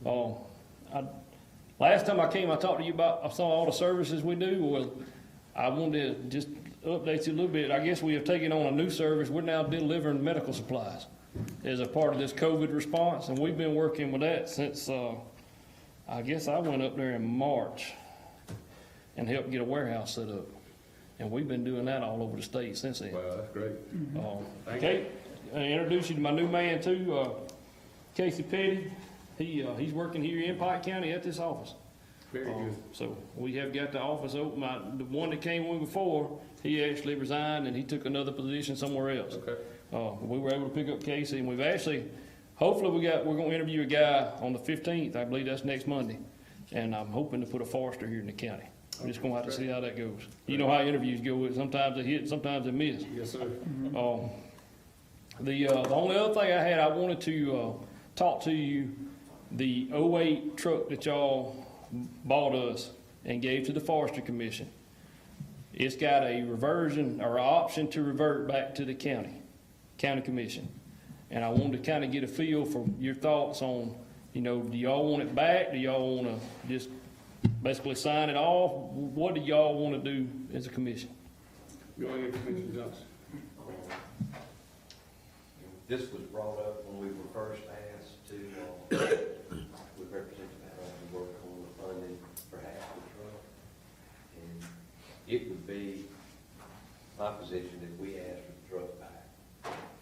Last time I came, I talked to you about some of all the services we do. Well, I wanted to just update you a little bit. I guess we have taken on a new service. We're now delivering medical supplies as a part of this COVID response, and we've been working with that since, I guess I went up there in March and helped get a warehouse set up. And we've been doing that all over the state since then. Wow, that's great. Okay, I introduce you to my new man too, Casey Petty. He's working here in Pike County at this office. Very good. So we have got the office open. The one that came in before, he actually resigned and he took another position somewhere else. Okay. We were able to pick up Casey, and we've actually, hopefully we're going to interview a guy on the 15th. I believe that's next Monday. And I'm hoping to put a forester here in the county. We're just going to have to see how that goes. You know how interviews go. Sometimes they hit, sometimes they miss. Yes, sir. The only other thing I had, I wanted to talk to you, the 08 truck that y'all bought us and gave to the Forestry Commission. It's got a reversion or option to revert back to the county commission. And I wanted to kind of get a feel for your thoughts on, do y'all want it back? Do y'all want to just basically sign it off? What do y'all want to do as a commission? Go ahead, Commissioner Johnson. This was brought up when we were first asked to, with Representative Allen, to work on the funding for half the truck. And it would be my position that we ask for the truck back.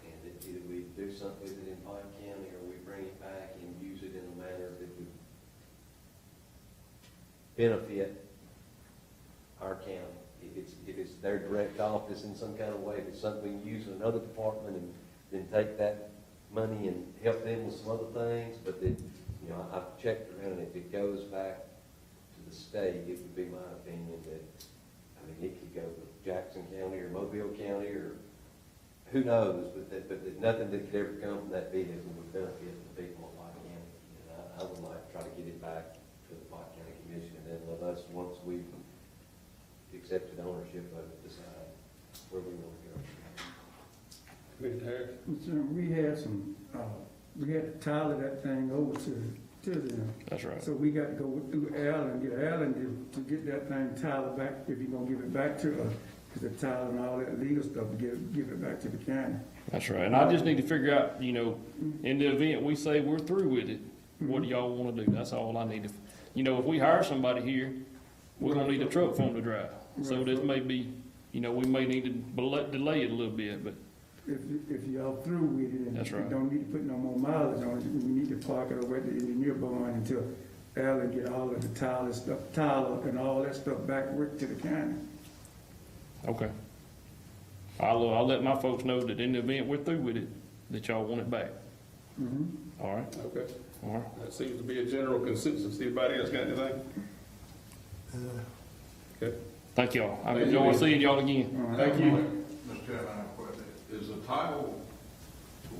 And that either we do something with it in Pike County or we bring it back and use it in a manner that would benefit our county. If it's their direct office in some kind of way, if it's something we can use in another department and then take that money and help them with some other things, but then, I've checked around, and if it goes back to the state, it would be my opinion that, it could go to Jackson County or Mobile County or who knows, but there's nothing that could ever come from that vehicle would benefit the people of Pike County. And I would like to try to get it back to the Pike County Commission, and then let us, once we've accepted ownership of it, decide where we want to go. Commissioner Harris. We had to tile that thing over to them. That's right. So we got to go through Allen, get Allen to get that thing tiled back, if you're gonna give it back to us, because the tile and all that legal stuff, to give it back to the county. That's right. And I just need to figure out, in the event we say we're through with it, what do y'all want to do? That's all I need to, if we hire somebody here, we're gonna need a truck for them to drive. So this may be, we may need to delay it a little bit, but If y'all through with it, and That's you right. don't need to put no more mileage on it, we need to park it over at the engineer barn until Allen get all of the tile and all that stuff back to the county. okay. I'll let my folks know that in the event we're through with it, that y'all want it back. All right, Okay. all right. That seems to be a general consensus. Anybody else got anything? Okay. Thank y'all. I've enjoyed seeing y'all again. Thank you. Mr. Chairman, I have a question. Is the title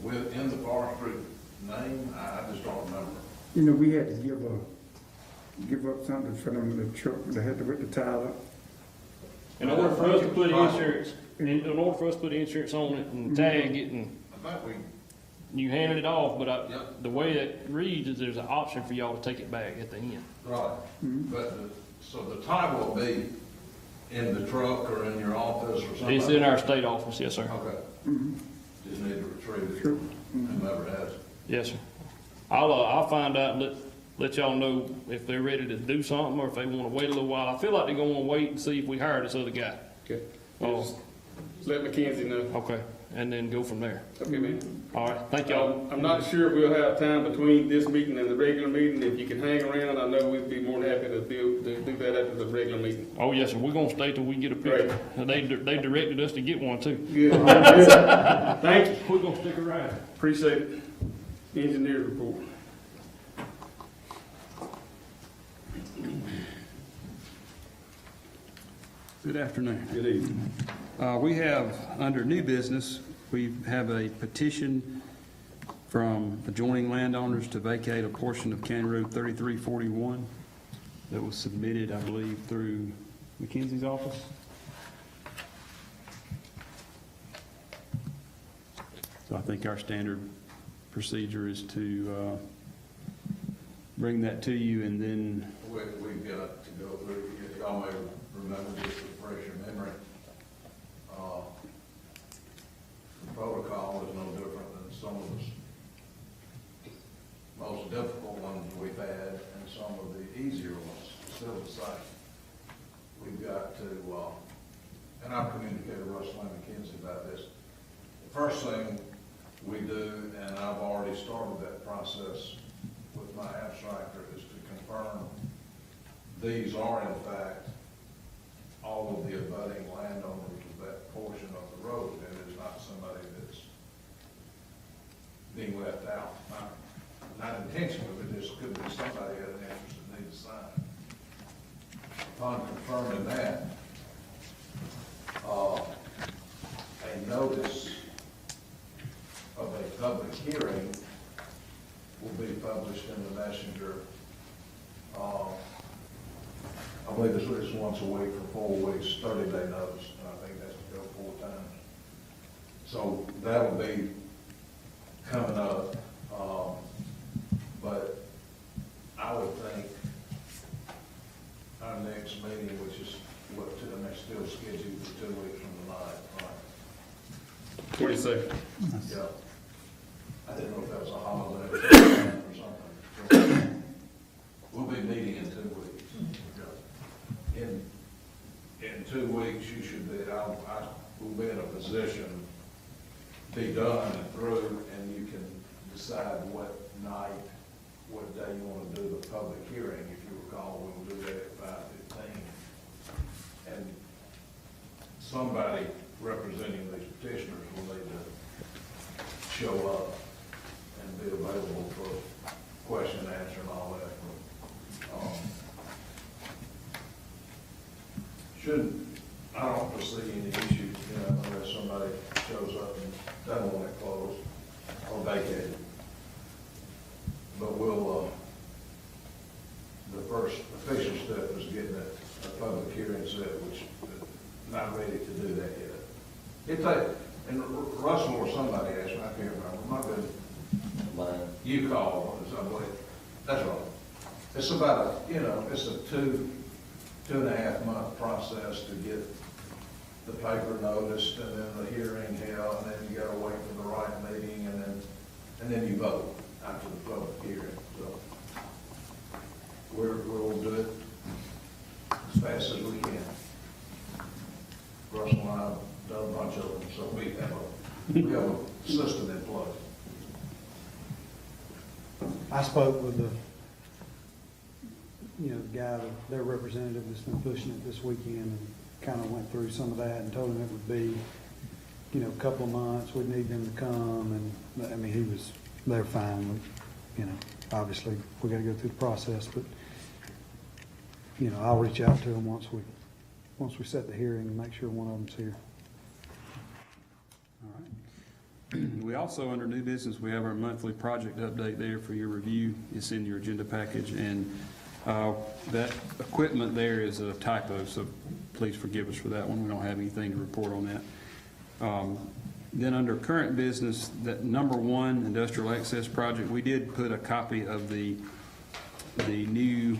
within the forestry name? I just don't remember. We had to give up something for them, the truck, they had to put the tile up. In order for us to put insurance, in order for us to put insurance on it and tag it and I think we, you handed it off, but Yep. the way it reads is there's an option for y'all to take it back at the end. right, but, so the title will be in the truck or in your office or something? It's in our state office, yes, sir. Okay. Just need to retrieve it, Sure. whomever has it. Yes, sir. I'll find out and let y'all know if they're ready to do something or if they want to wait a little while. I feel like they're gonna want to wait and see if we hire this other guy. Okay. Oh. Just let Mackenzie know. Okay, and then go from there. Okay, man. All right, thank y'all. I'm not sure if we'll have time between this meeting and the regular meeting. If you can hang around, I know we'd be more than happy to do that after the regular meeting. Oh, yes, sir, we're gonna stay till we get a picture. They directed us to get one too. Good. Thank you. We're gonna stick around. Appreciate it. Engineer report. Good afternoon. Good evening. We have, under new business, we have a petition from adjoining landowners to vacate a portion of County Road 3341 that was submitted, I believe, through Mackenzie's office. So I think our standard procedure is to bring that to you, and then, We've got to go through, y'all may remember this to refresh your memory. The protocol is no different than some of the most difficult ones we've had and some of the easier ones, still the same. We've got to, and I've communicated with Russell and McKenzie about this. The first thing we do, and I've already started that process with my abstractor, is to confirm these are in fact all of the abutting landowners of that portion of the road, and it is not somebody that's being left out. Not intentionally, but this could be somebody had an interest that needs a sign. Upon confirming that, a notice of a public hearing will be published in the Messenger. I believe it's once a week for 4 weeks, 30-day notice, and I think that's to go 4 times. So that'll be coming up, but I would think our next meeting, which is and they're still scheduled for 2 weeks from tonight, right? 22nd. Yeah. I didn't know if that was a holiday or something. So we'll be meeting in 2 weeks. In 2 weeks, you should be, I will be in a position to be done and through, and you can decide what night, what day you want to do the public hearing. If you recall, we'll do that at 5:15. And somebody representing these petitioners will need to show up and be available for question and answer and all that. I don't foresee any issues, unless somebody shows up and doesn't want it closed or vacated. But we'll, the first official step is getting a public hearing set, which not ready to do that yet. And Russell or somebody asked me, I can't remember, it might have been you called, I believe. That's right. It's about it's a 2.5 month process to get the paper noticed, and then the hearing held, and then you gotta wait for the right meeting, and then you vote after the public hearing. So we'll do it as fast as we can. Russell and I have done a bunch of them, so we have a system in place. I spoke with the guy, their representative that's been pushing it this weekend, and kind of went through some of that and told him it would be, a couple of months, we'd need them to come, and, I mean, they're fine with, obviously, we gotta go through the process, but, I'll reach out to them once we set the hearing and make sure one of them's here. All right. We also, under new business, we have our monthly project update there for your review. It's in your agenda package, and that equipment there is a typo, so please forgive us for that one. We don't have anything to report on that. Then under current business, that number 1 industrial access project, we did put a copy of the new,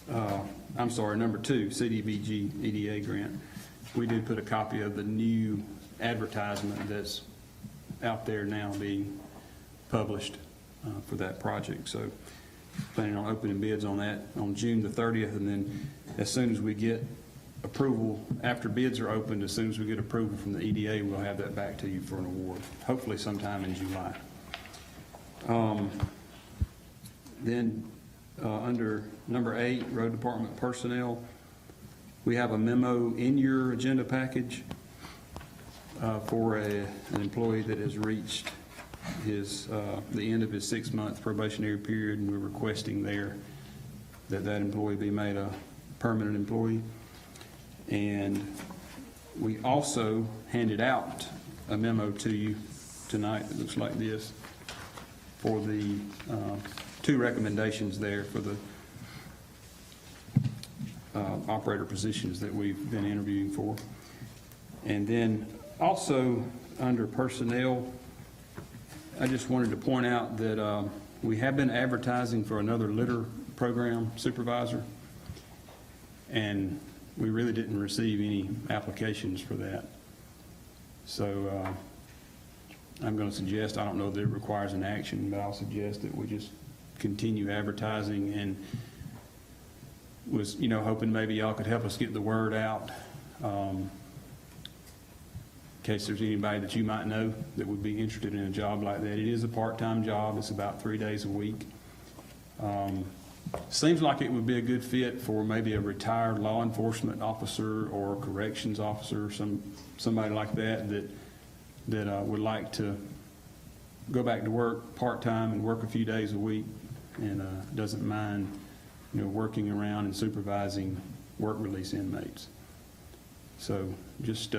number 2 CDBG EDA grant. We did put a copy of the new advertisement that's out there now being published for that project. So planning on opening bids on that on June the 30th, and then as soon as we get approval, after bids are opened, as soon as we get approval from the EDA, we'll have that back to you for an award, hopefully sometime in July. Then under number 8, Road Department personnel, we have a memo in your agenda package for an employee that has reached the end of his 6-month probationary period, and we're requesting there that employee be made a permanent employee. And we also handed out a memo to you tonight that looks like this for the 2 recommendations there for the operator positions that we've been interviewing for. And then also under personnel, I just wanted to point out that We have been advertising for another litter program supervisor, and we really didn't receive any applications for that. So I'm going to suggest, I don't know that it requires an action, but I'll suggest that we just continue advertising, and was, hoping maybe y'all could help us get the word out, in case there's anybody that you might know that would be interested in a job like that. It is a part-time job. It's about 3 days a week. Seems like it would be a good fit for maybe a retired law enforcement officer or corrections officer, or somebody like that would like to go back to work part-time and work a few days a week, and doesn't mind, working around and supervising work release inmates. So just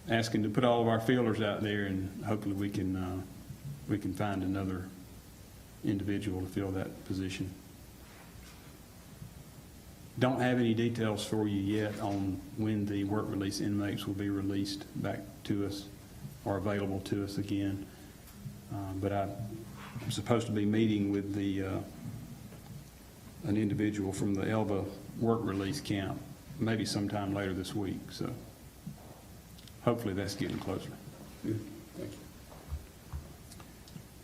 asking to put all of our feelers out there, and hopefully we can find another individual to fill that position. Don't have any details for you yet on when the work release inmates will be released back to us or available to us again. But I'm supposed to be meeting with an individual from the Elba work release camp maybe sometime later this week. So hopefully that's getting closer. Good, thank you.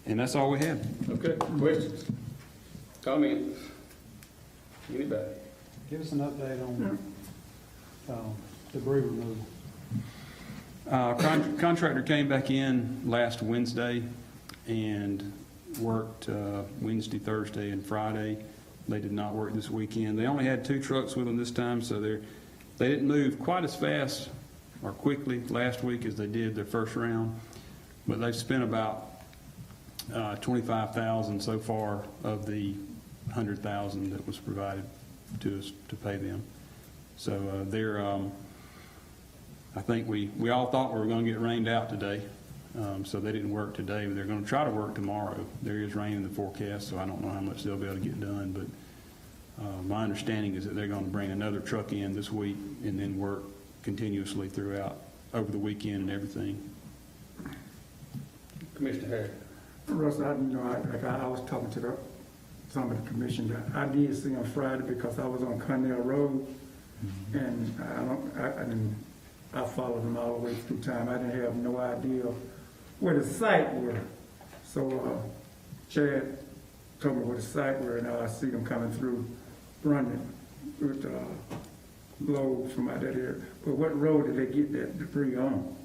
And that's all we have. Okay, questions, comments? Anybody? Give us an update on debris removal. Contractor came back in last Wednesday and worked Wednesday, Thursday, and Friday. They did not work this weekend. They only had 2 trucks with them this time, so they didn't move quite as fast or quickly last week as they did their first round, but they've spent about $25,000 so far of the $100,000 that was provided to us to pay them. So they're, I think we all thought we were going to get rained out today, so they didn't work today, but they're going to try to work tomorrow. There is rain in the forecast, so I don't know how much they'll be able to get done, but my understanding is that they're going to bring another truck in this week and then work continuously throughout over the weekend and everything. Commissioner Harris. Russ, I was talking to some of the commission. I did see on Friday because I was on Cornell Road, and I followed them all the way through time. I didn't have no idea where the site were. So Chad told me where the site were, and I see them coming through running with loads from out that area. But what road did they get that debris on?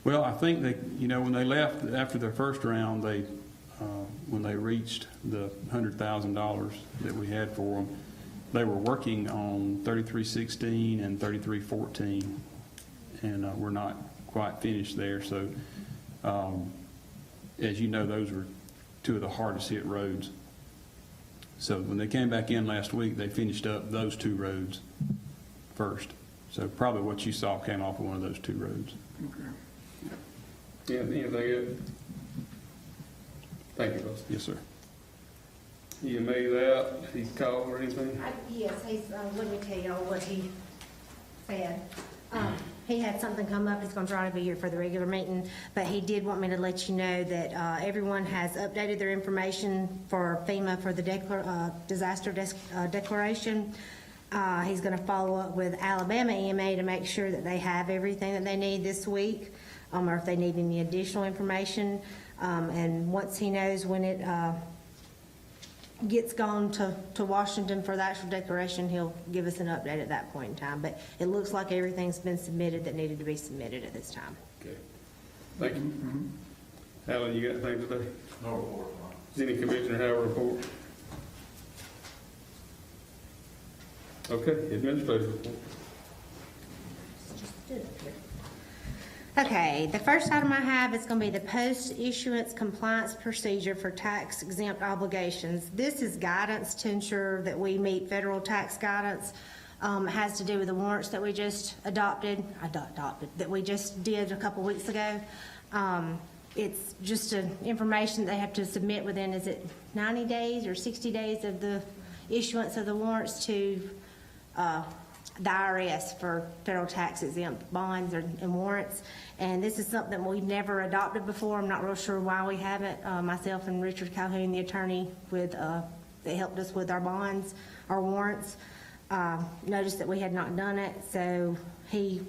Well, I think they, when they left after their first round, when they reached the $100,000 that we had for them, they were working on 3316 and 3314, and we're not quite finished there. So, as you know, those were 2 of the hardest hit roads. So when they came back in last week, they finished up those 2 roads first. So probably what you saw came off of one of those 2 roads. Okay. Yeah, anything else? Thank you, Russ. Yes, sir. You made that, he's called or anything? Yes, let me tell y'all what he said. He had something come up, he's gonna try to be here for the regular meeting, but he did want me to let you know that everyone has updated their information for FEMA for the disaster declaration. He's gonna follow up with Alabama EMA to make sure that they have everything that they need this week, or if they need any additional information. And once he knows when it gets gone to Washington for the actual declaration, he'll give us an update at that point in time. But it looks like everything's been submitted that needed to be submitted at this time. Okay, thank you. Alan, you got anything today? No report. Does any commissioner have a report? Okay, administrative report. Okay, the first item I have is going to be the post-issuance compliance procedure for tax exempt obligations. This is guidance to ensure that we meet federal tax guidance. It has to do with the warrants that we just that we just did a couple weeks ago. It's just information they have to submit within, is it 90 days or 60 days of the issuance of the warrants to the IRS for federal tax exempt bonds and warrants. And this is something we've never adopted before. I'm not real sure why we haven't. Myself and Richard Calhoun, the attorney that helped us with our bonds, our warrants, noticed that we had not done it. So he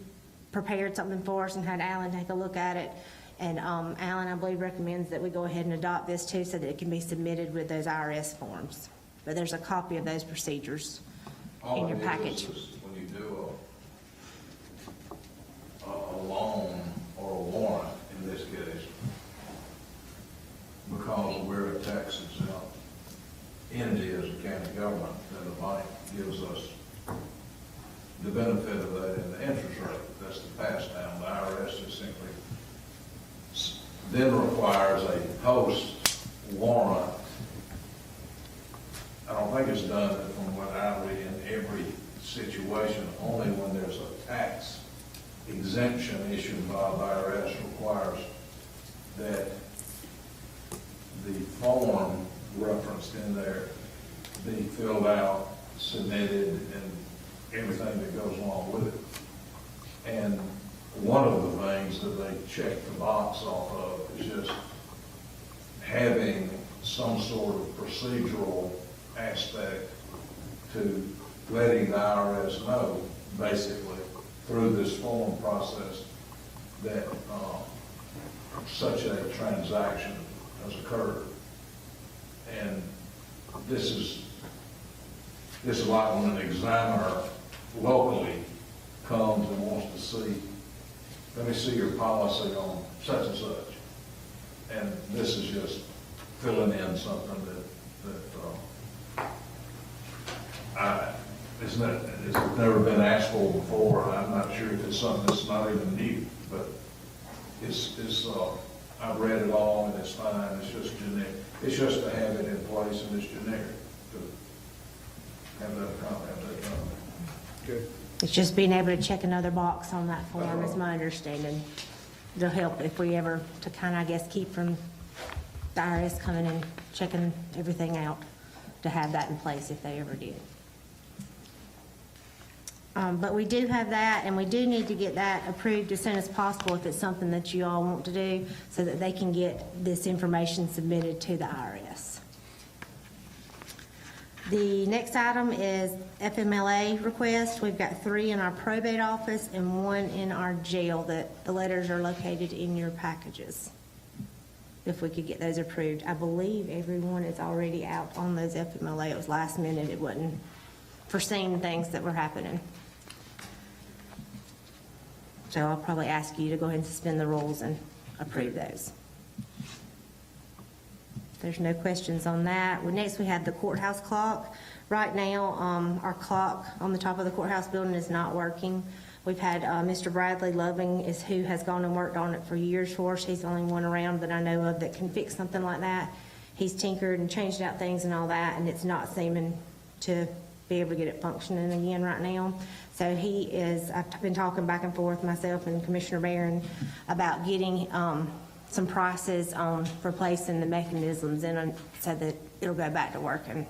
prepared something for us and had Alan take a look at it. And Alan, I believe, recommends that we go ahead and adopt this too so that it can be submitted with those IRS forms. But there's a copy of those procedures in your package. When you do a loan or a warrant, in this case, because we're a tax exempt entity as a county government, then the bank gives us the benefit of that in the interest rate. That's the pass down. The IRS just simply then requires a post warrant. I don't think it's done from what I read in every situation, only when there's a tax exemption issued by the IRS requires that the form referenced in there be filled out, submitted, and everything that goes along with it. And one of the things that they check the box off of is just having some sort of procedural aspect to letting the IRS know, basically, through this form process, that such a transaction has occurred. And this is like when an examiner locally comes and wants to see, let me see your policy on such and such. And this is just filling in something it's never been asked for before. I'm not sure if it's something that's not even new, but I've read it all and it's fine. It's just generic. It's just to have it in place and it's generic to have that done. Good. It's just being able to check another box on that form is my understanding. It'll help if we ever, to kind of, I guess, keep from the IRS coming and checking everything out, to have that in place if they ever did. But we do have that, and we do need to get that approved as soon as possible if it's something that you all want to do, so that they can get this information submitted to the IRS. The next item is FMLA request. We've got 3 in our probate office and 1 in our jail that the letters are located in your packages. If we could get those approved. I believe everyone is already out on those FMLA. It was last minute. It wasn't foreseen things that were happening. So I'll probably ask you to go ahead and suspend the rules and approve those. There's no questions on that. Well, next we have the courthouse clock. Right now, our clock on the top of the courthouse building is not working. We've had Mr. Bradley Loving who has gone and worked on it for years for us. He's the only one around that I know of that can fix something like that. He's tinkered and changed out things and all that, and it's not seeming to be able to get it functioning again right now. So I've been talking back and forth, myself and Commissioner Barron, about getting some prices on replacing the mechanisms in so that it'll go back to working.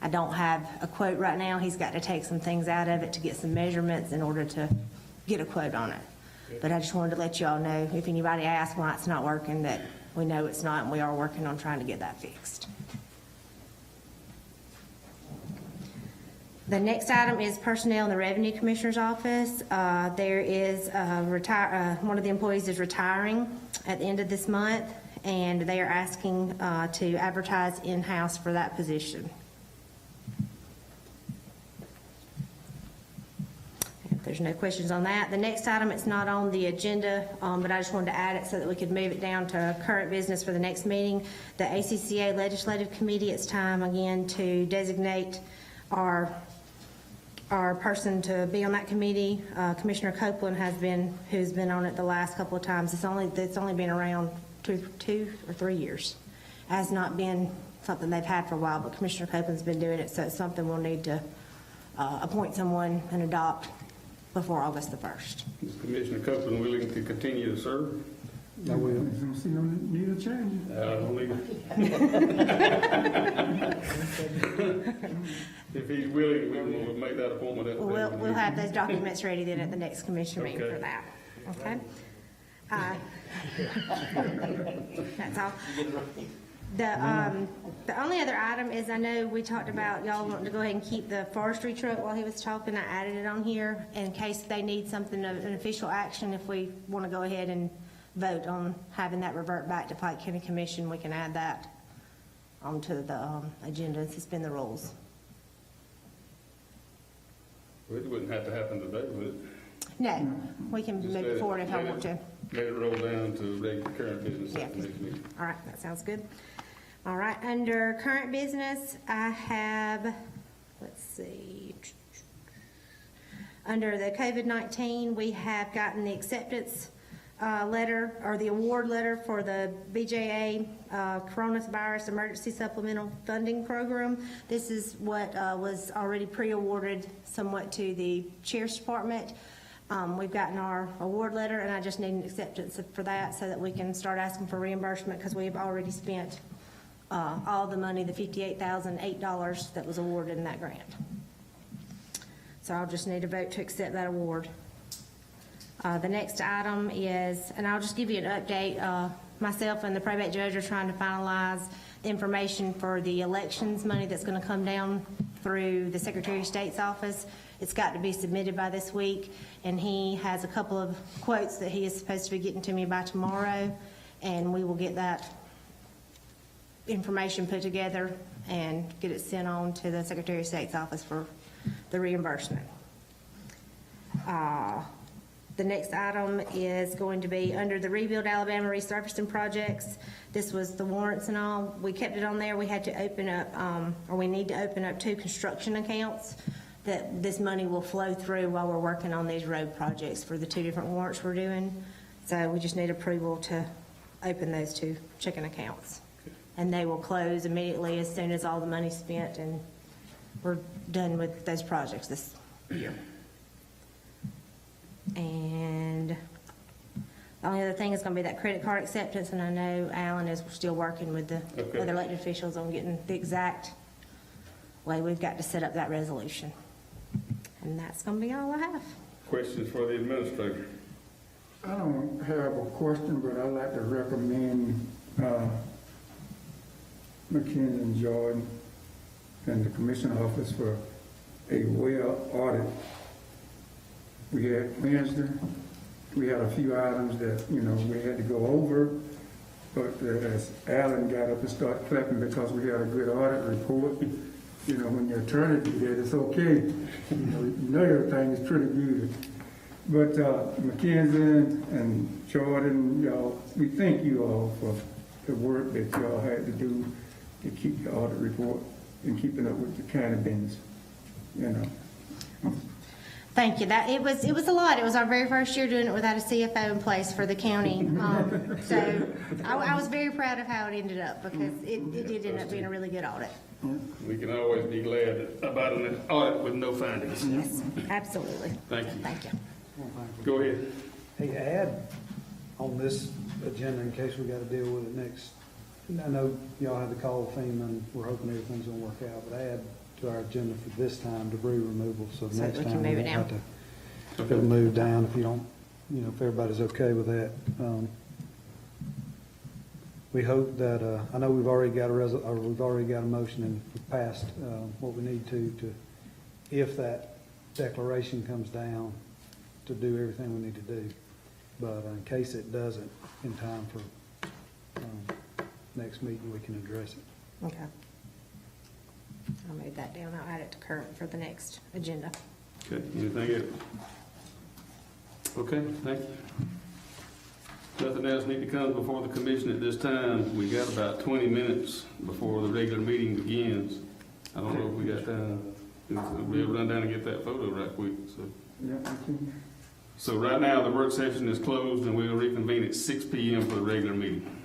I don't have a quote right now. He's got to take some things out of it to get some measurements in order to get a quote on it. But I just wanted to let you all know, if anybody asks why it's not working, that we know it's not, and we are working on trying to get that fixed. The next item is personnel in the Revenue Commissioner's office. There is one of the employees is retiring at the end of this month, and they are asking to advertise in-house for that position. If there's no questions on that. The next item, it's not on the agenda, but I just wanted to add it so that we could move it down to current business for the next meeting. The ACCA Legislative Committee, it's time again to designate our person to be on that committee. Commissioner Copeland who's been on it the last couple of times. It's only been around two or 3 years. It has not been something they've had for a while, but Commissioner Copeland's been doing it, so it's something we'll need to appoint someone and adopt before August the 1st. Is Commissioner Copeland willing to continue to serve? I will. Don't see no need of change. I don't either. If he's willing, we will make make that appointment at the We'll, regular we'll meeting. have those documents ready then at the next commission meeting Okay. for that, okay? That's all. The only other item is, I know we talked about y'all wanting to go ahead and keep the forestry truck while he was talking. I added it on here in case they need something, an official action. If we want to go ahead and vote on having that revert back to Pike County Commission, we can add that onto the agenda and suspend the rules. Well, it wouldn't have to happen today, would it? No, we can Just move let it it- forward if I let it- want to. Let it roll down to regular current business at the Yeah. next meeting. All right, that sounds good. All right, under current business, I have, let's see. Under the COVID-19, we have gotten the acceptance letter, or the award letter for the BJA Coronavirus Emergency Supplemental Funding Program. This is what was already pre-awarded somewhat to the Sheriff's Department. We've gotten our award letter, and I just need an acceptance for that so that we can start asking for reimbursement, because we've already spent all the money, the $58,008 that was awarded in that grant. So I'll just need a vote to accept that award. The next item is, and I'll just give you an update, myself and the probate judge are trying to finalize the information for the elections money that's gonna come down through the Secretary of State's office. It's got to be submitted by this week, and he has a couple of quotes that he is supposed to be getting to me by tomorrow, and we will get that information put together and get it sent on to the Secretary of State's office for the reimbursement. The next item is going to be under the Rebuild Alabama Resurfacing Projects. This was the warrants and all. We kept it on there. We had to open up, or we need to open up 2 construction accounts that this money will flow through while we're working on these road projects for the 2 different warrants we're doing. So we just need approval to open those 2 checking accounts. And they will close immediately as soon as all the money's spent and we're done with those projects this year. And the only other thing is gonna be that credit card acceptance, and I know Alan is still working with the Okay. other elected officials on getting the exact way we've got to set up that resolution. And that's gonna be all I have. Questions for the administrator? I don't have a question, but I'd like to recommend McKinsey and Jordan and the commission office for a well audit. We had Wednesday, we had a few items that, we had to go over, but as Alan got up and started clapping because we had a good audit report, when your attorney did that, it's okay. You know everything is pretty good. But McKinsey and Jordan, y'all, we thank you all for the work that y'all had to do to keep the audit report and keeping up with the county business, Thank you. It was a lot. It was our very first year doing it without a CFO in place for the county. So I was very proud of how it ended up, because it did end up being a really good audit. We can always be glad about an audit with no findings. Yes, absolutely. Thank you. Thank you. Go ahead. Hey, add on this agenda in case we gotta deal with it next. I know y'all had to call FEMA and we're hoping everything's gonna work out, but add to our agenda for this time debris removal, so So next we can time we move it won't have to have it moved down if you don't, if everybody's okay with that. We hope that, I know we've already got a motion and we've passed what we need to, if that declaration comes down, to do everything we need to do. But in case it doesn't in time for next meeting, we can address it. Okay. I'll move that down. I'll add it to current for the next agenda. Okay, anything else? Okay, thank you. Nothing else need to come before the commission at this time. We got about 20 minutes before the regular meeting begins. I don't know if we got time. We'll run down and get that photo right quick, so. Yeah, So right now, the work session is closed and we'll reconvene at 6 p.m. for the regular meeting.